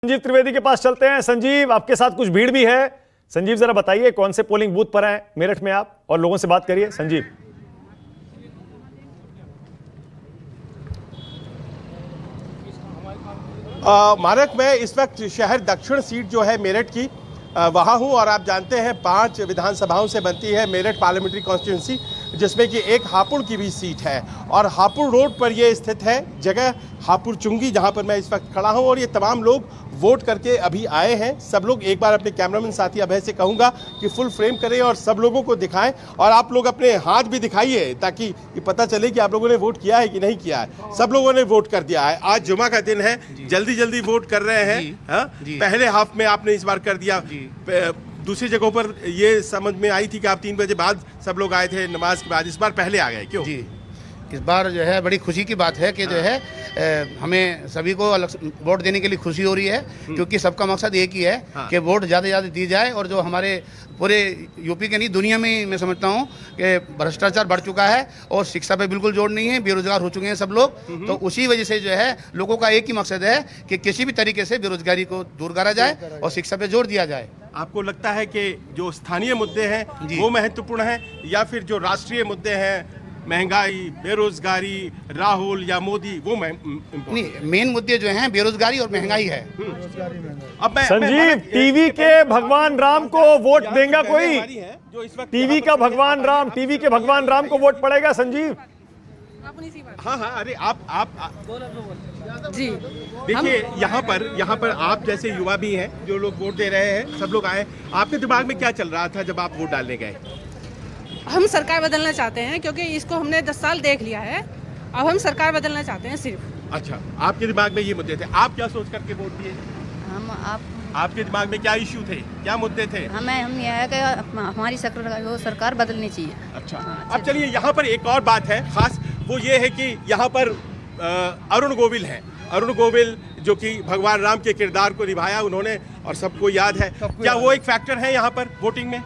संजीव त्रिवेदी के पास चलते हैं। संजीव, आपके साथ कुछ भीड़ भी है। संजीव, जरा बताइए कौन से पोलिंग बूथ पर हैं मेरठ में आप, और लोगों से बात करिए। संजीव। मानक, मैं इस वक्त शहर दक्षिण सीट जो है मेरठ की वहाँ हूँ, और आप जानते हैं 5 विधानसभाओं से बनती है मेरठ पार्लियामेंट्री कॉन्स्टिट्यूंसी, जिसमें कि एक हापुड़ की भी सीट है। और हापुड़ रोड पर ये स्थित है जगह हापुड़ चुंगी, जहाँ पर मैं इस वक्त खड़ा हूँ। और ये तमाम लोग वोट करके अभी आए हैं। सब लोग, एक बार अपने कैमरामैन साथी अभय से कहूँगा कि फुल फ्रेम करें और सब लोगों को दिखाएं, और आप लोग अपने हाथ भी दिखाइए ताकि ये पता चले कि आप लोगों ने वोट किया है कि नहीं किया है। सब लोगों ने वोट कर दिया है। आज जुमा का दिन है, जल्दी जल्दी वोट कर रहे हैं। पहले हाफ में आपने इस बार कर दिया, दूसरी जगहों पर ये समझ में आई थी कि आप 3 बजे बाद सब लोग आए थे नमाज के बाद, इस बार पहले आ गए, क्यों? जी, इस बार जो है बड़ी खुशी की बात है कि जो है हमें सभी को वोट देने के लिए खुशी हो रही है, क्योंकि सबका मकसद एक ही है कि वोट ज़्यादा से ज़्यादा दी जाए। और जो हमारे पूरे यूपी के नहीं, दुनिया में मैं समझता हूँ कि भ्रष्टाचार बढ़ चुका है और शिक्षा पे बिल्कुल जोर नहीं है, बेरोजगार हो चुके हैं सब लोग। तो उसी वजह से जो है लोगों का एक ही मकसद है कि किसी भी तरीके से बेरोजगारी को दूर करा जाए और शिक्षा पे जोर दिया जाए। आपको लगता है कि जो स्थानीय मुद्दे हैं वो महत्वपूर्ण हैं, या फिर जो राष्ट्रीय मुद्दे हैं, महंगाई, बेरोजगारी, राहुल या मोदी, वो नहीं, मेन मुद्दे जो हैं बेरोजगारी और महंगाई है। अब संजीव, टीवी के भगवान राम को वोट देगा कोई? टीवी का भगवान राम, टीवी के भगवान राम को वोट पड़ेगा? संजीव, हाँ, अरे आप जी देखिए, यहाँ पर आप जैसे युवा भी हैं, जो लोग वोट दे रहे हैं, सब लोग आए। आपके दिमाग में क्या चल रहा था जब आप वोट डालने गए? हम सरकार बदलना चाहते हैं, क्योंकि इसको हमने 10 साल देख लिया है। अब हम सरकार बदलना चाहते हैं सिर्फ। अच्छा, आपके दिमाग में ये मुद्दे थे, आप क्या सोच करके वोट दिए? आपके दिमाग में क्या इश्यू थे, क्या मुद्दे थे? हम ये है कि हमारी सरकार बदलनी चाहिए। अच्छा, अब चलिए, यहाँ पर एक और बात है खास, वो ये है कि यहाँ पर अरुण गोविल हैं। अरुण गोविल जो कि भगवान राम के किरदार को निभाया उन्होंने, और सबको याद है। क्या वो एक फैक्टर है यहाँ पर वोटिंग में?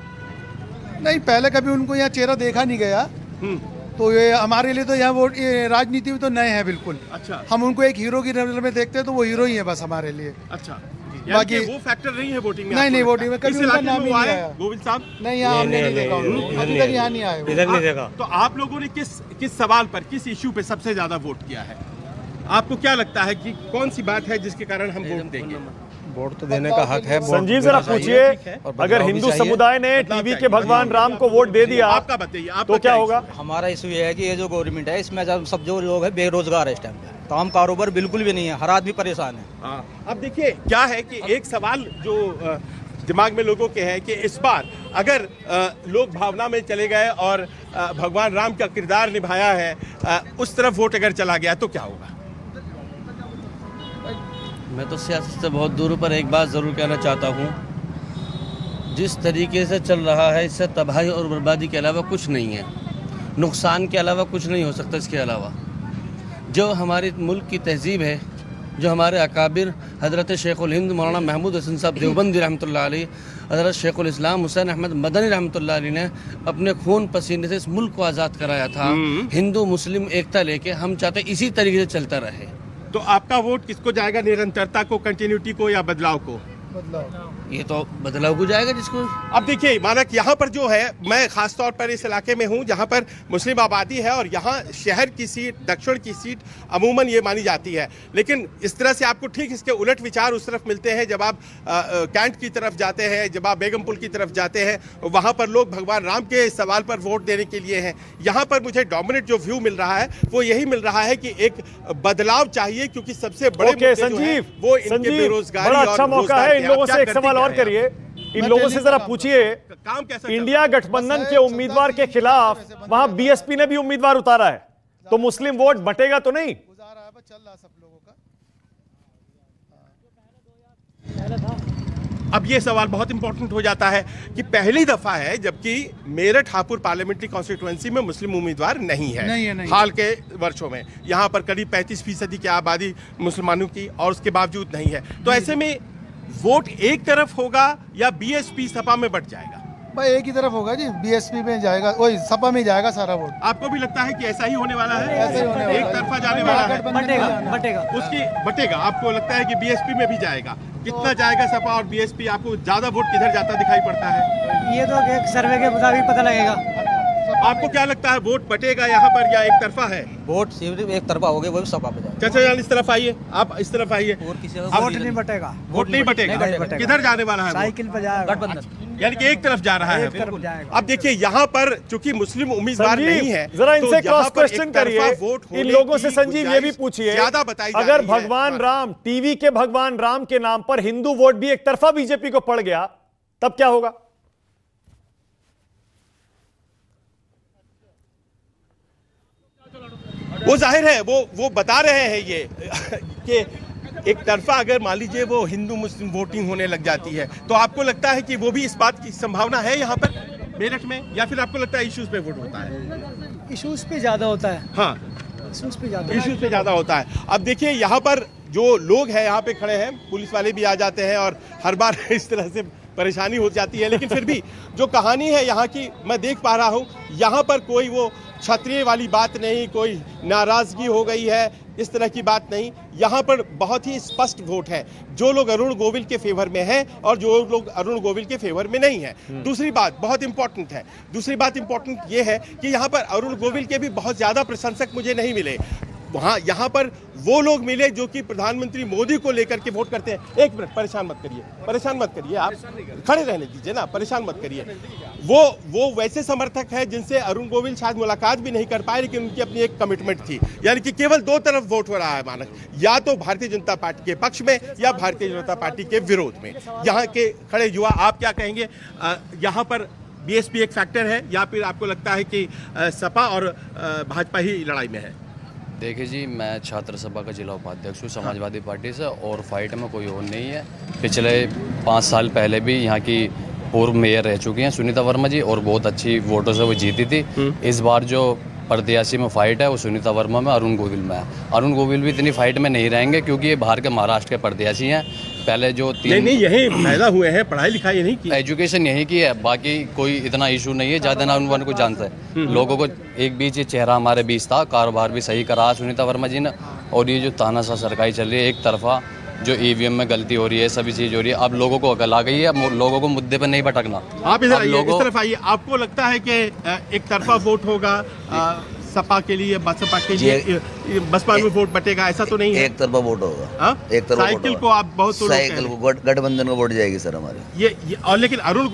नहीं, पहले कभी उनको यहाँ चेहरा देखा नहीं गया, तो ये हमारे लिए तो यहाँ वोट, ये राजनीति में तो नए हैं बिल्कुल। अच्छा, हम उनको एक हीरो की नजर में देखते हैं, तो वो हीरो ही है बस हमारे लिए। अच्छा, बाकी वो फैक्टर नहीं है वोटिंग में? नहीं, वोटिंग में कभी उनका नाम ही नहीं आया। गोविल साहब नहीं, यहाँ हमने नहीं देखा, अभी तक यहाँ नहीं आए, इधर नहीं देखा। तो आप लोगों ने किस सवाल पर, किस इश्यू पे सबसे ज्यादा वोट किया है? आपको क्या लगता है कि कौन सी बात है जिसके कारण हम वोट देंगे? वोट तो देने का हक है। संजीव, जरा पूछिए, अगर हिंदू समुदाय ने टीवी के भगवान राम को वोट दे दिया, आपका बताइए, तो क्या होगा? हमारा इशू ये है कि ये जो गवर्नमेंट है, इसमें सब जो लोग हैं बेरोजगार है इस टाइम पे, काम कारोबार बिल्कुल भी नहीं है, हर आदमी परेशान है। अब देखिए क्या है कि एक सवाल जो दिमाग में लोगों के है कि इस बार अगर लोग भावना में चले गए और भगवान राम का किरदार निभाया है, उस तरफ वोट अगर चला गया तो क्या होगा? मैं तो सियासत से बहुत दूर पर एक बात ज़रूर कहना चाहता हूँ, जिस तरीके से चल रहा है इससे तबाही और बर्बादी के अलावा कुछ नहीं है, नुकसान के अलावा कुछ नहीं हो सकता। इसके अलावा जो हमारे मुल्क की तहजीब है, जो हमारे अकाबिर हज़रत शेखुल हिंद मौलाना महमूद हसन साहब देवबंदी रहमतुल्लाह अलैह, हज़रत शेखुल इस्लाम हुसैन अहमद मदनी रहमतुल्लाह अलैह ने अपने खून पसीने से इस मुल्क को आज़ाद कराया था, हिंदू मुस्लिम एकता लेके, हम चाहते इसी तरीके से चलता रहे। तो आपका वोट किसको जाएगा? निरंतरता को, कंटिन्यूटी को, या बदलाव को? ये तो बदलाव को जाएगा जिसको। अब देखिए मानक, यहाँ पर जो है, मैं खास तौर पर इस इलाके में हूँ जहाँ पर मुस्लिम आबादी है, और यहाँ शहर की सीट, दक्षिण की सीट अमूमन ये मानी जाती है। लेकिन इस तरह से आपको ठीक इसके उलट विचार उस तरफ मिलते हैं जब आप कैंट की तरफ जाते हैं, जब आप बेगम पुल की तरफ जाते हैं, वहाँ पर लोग भगवान राम के सवाल पर वोट देने के लिए हैं। यहाँ पर मुझे डोमिनेट जो व्यू मिल रहा है वो यही मिल रहा है कि एक बदलाव चाहिए, क्योंकि सबसे बड़े मुद्दे जो हैं वो इनके बेरोजगारी। बड़ा अच्छा मौका है, इन लोगों से एक सवाल और करिए, इन लोगों से जरा पूछिए, इंडिया गठबंधन के उम्मीदवार के खिलाफ वहां बीएसपी ने भी उम्मीदवार उतारा है, तो मुस्लिम वोट बटेगा तो नहीं? अब ये सवाल बहुत इंपॉर्टेंट हो जाता है कि पहली दफा है जबकि मेरठ हापुड़ पार्लियामेंट्री कॉन्स्टिट्यूएंसी में मुस्लिम उम्मीदवार नहीं है। हाल के वर्षों में यहाँ पर करीब 35% की आबादी मुसलमानों की, और उसके बावजूद नहीं है। तो ऐसे में वोट एक तरफ होगा या बीएसपी सपा में बट जाएगा? भाई एक ही तरफ होगा जी, बीएसपी में जाएगा, वही सपा में जाएगा सारा वोट। आपको भी लगता है कि ऐसा ही होने वाला है? ऐसा ही होने वाला एक है। तरफा जाने वाला है? बटेगा। उसकी बटेगा। आपको लगता है कि बीएसपी में भी जाएगा? कितना जाएगा सपा और बीएसपी? आपको ज्यादा वोट किधर जाता दिखाई पड़ता है? ये तो एक सर्वे के मुताबिक पता लगेगा। आपको क्या लगता है, वोट बटेगा यहाँ पर या एक तरफा है? वोट सिर्फ एक तरफा हो गया, वो भी सपा पे जाएगा। चाचा जान इस तरफ आइए, आप इस तरफ आइए। और किसी वोट नहीं बटेगा। वोट नहीं बटेगा। किधर जाने वाला है? साइकिल पे जाएगा गठबंधन, यानी कि एक तरफ जा रहा है। जाएगा। अब देखिए यहाँ पर चूंकि मुस्लिम उम्मीदवार नहीं है, जरा तो इनसे यहाँ क्रॉस पर क्वेश्चन एक तरफा करिए वोट होने इन लोगों की से। संजीव ये भी गुंजाइश पूछिए, ज्यादा बताई जा अगर रही है। भगवान राम, टीवी के भगवान राम के नाम पर हिंदू वोट भी एक तरफा बीजेपी को पड़ गया, तब क्या होगा? वो जाहिर है, वो बता रहे हैं ये कि एक तरफा अगर मान लीजिए वो हिंदू मुस्लिम वोटिंग होने लग जाती है, तो आपको लगता है कि वो भी इस बात की संभावना है यहाँ पर मेरठ में, या फिर आपको लगता है इश्यूज पे वोट होता है? इशूज पे ज्यादा होता है। हाँ, इशूज पे ज्यादा इश्यूज पे ज्यादा होता है। अब देखिए यहाँ पर जो लोग हैं यहाँ पे खड़े हैं, पुलिस वाले भी आ जाते हैं और हर बार इस तरह से परेशानी हो जाती है, लेकिन फिर भी जो कहानी है यहाँ की मैं देख पा रहा हूँ, यहाँ पर कोई वो क्षत्रिय वाली बात नहीं, कोई नाराजगी हो गई है इस तरह की बात नहीं। यहाँ पर बहुत ही स्पष्ट वोट है, जो लोग अरुण गोविल के फेवर में हैं और जो लोग अरुण गोविल के फेवर में नहीं है। दूसरी बात बहुत इंपॉर्टेंट है, दूसरी बात इंपॉर्टेंट ये है कि यहाँ पर अरुण गोविल के भी बहुत ज्यादा प्रशंसक मुझे नहीं मिले। वहाँ यहाँ पर वो लोग मिले जो कि प्रधानमंत्री मोदी को लेकर के वोट करते हैं। एक मिनट, परेशान मत करिए, परेशान मत करिए, आप खड़े रहने दीजिए ना, परेशान मत करिए। वो वैसे समर्थक हैं जिनसे अरुण गोविल शायद मुलाकात भी नहीं कर पाए, लेकिन उनकी अपनी एक कमिटमेंट थी। यानी कि केवल दो तरफ वोट हो रहा है मानक, या तो भारतीय जनता पार्टी के पक्ष में या भारतीय जनता पार्टी के विरोध में। यहाँ के खड़े युवा आप क्या कहेंगे? यहाँ पर बीएसपी एक फैक्टर है या फिर आपको लगता है कि सपा और भाजपा ही लड़ाई में है? देखिए जी, मैं छात्र सभा का जिला उपाध्यक्ष हूँ समाजवादी पार्टी से, और फाइट में कोई और नहीं है। पिछले 5 साल पहले भी यहाँ की पूर्व मेयर रह चुकी हैं सुनीता वर्मा जी, और बहुत अच्छी वोटों से वो जीती थी। इस बार जो प्रत्याशी में फाइट है वो सुनीता वर्मा में, अरुण गोविल में है। अरुण गोविल भी इतनी फाइट में नहीं रहेंगे क्योंकि ये बाहर के महाराष्ट्र के प्रत्याशी हैं। पहले जो नहीं यही पैदा हुए हैं, पढ़ाई लिखाई यहीं की, एजुकेशन यहीं की है, बाकी कोई इतना इशू नहीं है, ज़्यादा ना उन को जानता है। लोगों को एक बीच ये चेहरा हमारे बीच था, कारोबार भी सही करा सुनीता वर्मा जी ने। और ये जो तानाशाह सरकारी चल रही है, एक तरफा जो ईवीएम में गलती हो रही है, सभी चीज़ हो रही है, अब लोगों को अकल आ गई है, अब लोगों को मुद्दे पर नहीं भटकना। आप इधर आइए, इस तरफ आइए। आपको लगता है कि एक तरफा वोट होगा सपा के लिए, बसपा के लिए, बसपा में वोट बटेगा, ऐसा तो नहीं है? एक तरफा वोट होगा। हाँ? एक तरफा साइकिल को आप बहुत तो लोग कह साइकिल रहे हैं। को गठबंधन को वोट जाएगी सर हमारी। ये और लेकिन अरुण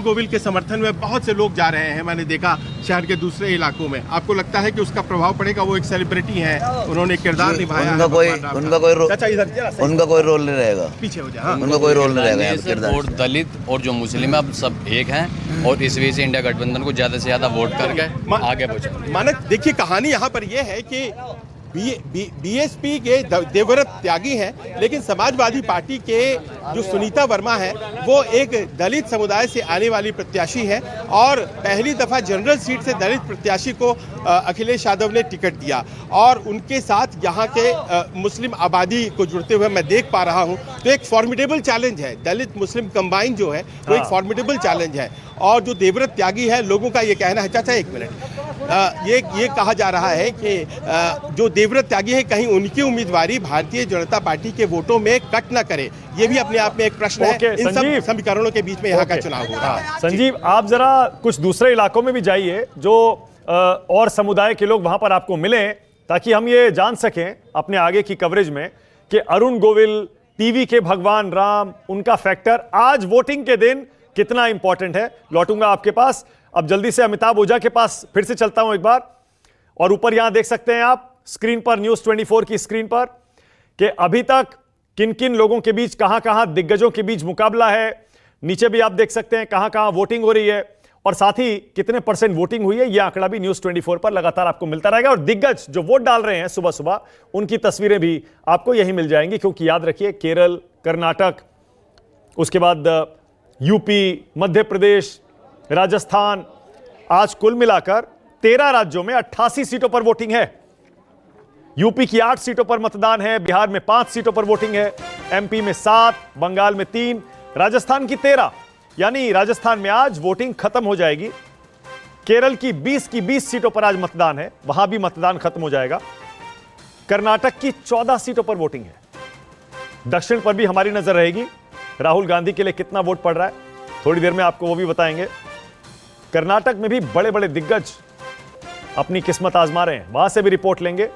गोविल के समर्थन में बहुत से लोग जा रहे हैं, मैंने देखा शहर के दूसरे इलाकों में। आपको लगता है कि उसका प्रभाव पड़ेगा? वो एक सेलिब्रिटी है, उन्होंने किरदार निभाया, उनका कोई रोल नहीं रहेगा, पीछे हो जाए। उनका कोई रोल नहीं रहेगा यहाँ पे किरदार। और दलित और जो मुस्लिम है अब सब एक हैं, और इस वजह से इंडिया गठबंधन को ज़्यादा से ज़्यादा वोट करके आगे पहुँचा। मानक देखिए, कहानी यहाँ पर यह है कि बीएसपी के देवव्रत त्यागी हैं, लेकिन समाजवादी पार्टी के जो सुनीता वर्मा है वो एक दलित समुदाय से आने वाली प्रत्याशी है, और पहली दफा जनरल सीट से दलित प्रत्याशी को अखिलेश यादव ने टिकट दिया, और उनके साथ यहाँ के मुस्लिम आबादी को जुड़ते हुए मैं देख पा रहा हूँ। तो एक फॉर्मिडेबल चैलेंज है, दलित मुस्लिम कंबाइन जो है वो एक फॉर्मिडेबल चैलेंज है। और जो देवव्रत त्यागी है, लोगों का ये कहना है, चाचा एक मिनट, ये कहा जा रहा है कि जो देवव्रत त्यागी है कहीं उनकी उम्मीदवारी भारतीय जनता पार्टी के वोटों में कट न करे, ये भी अपने आप में एक प्रश्न है। इन सब समीकरणों के बीच में यहाँ का चुनाव हो रहा है। संजीव, आप जरा कुछ दूसरे इलाकों में भी जाइए जो और समुदाय के लोग वहां पर आपको मिलें, ताकि हम ये जान सकें अपने आगे की कवरेज में कि अरुण गोविल, टीवी के भगवान राम, उनका फैक्टर आज वोटिंग के दिन कितना इंपॉर्टेंट है। लौटूंगा आपके पास, अब जल्दी से अमिताभ ओझा के पास फिर से चलता हूं एक बार। और ऊपर यहां देख सकते हैं आप स्क्रीन पर, न्यूज़ 24 की स्क्रीन पर, कि अभी तक किन किन लोगों के बीच, कहां कहां दिग्गजों के बीच मुकाबला है। नीचे भी आप देख सकते हैं कहां कहां वोटिंग हो रही है, और साथ ही कितने % वोटिंग हुई है, यह आंकड़ा भी न्यूज़ 24 पर लगातार आपको मिलता रहेगा। और दिग्गज जो वोट डाल रहे हैं सुबह सुबह, उनकी तस्वीरें भी आपको यही मिल जाएंगी, क्योंकि याद रखिए केरल, कर्नाटक, उसके बाद यूपी, मध्य प्रदेश, राजस्थान, आज कुल मिलाकर 13 राज्यों में 88 सीटों पर वोटिंग है। यूपी की 8 सीटों पर मतदान है, बिहार में 5 सीटों पर वोटिंग है, एमपी में 7, बंगाल में 3, राजस्थान की 13। यानी राजस्थान में आज वोटिंग खत्म हो जाएगी। केरल की 20 सीटों पर आज मतदान है, वहां भी मतदान खत्म हो जाएगा। कर्नाटक की 14 सीटों पर वोटिंग है। दक्षिण पर भी हमारी नजर रहेगी। राहुल गांधी के लिए कितना वोट पड़ रहा है, थोड़ी देर में आपको वो भी बताएंगे। कर्नाटक में भी बड़े बड़े दिग्गज अपनी किस्मत आजमा रहे हैं, वहां से भी रिपोर्ट लेंगे।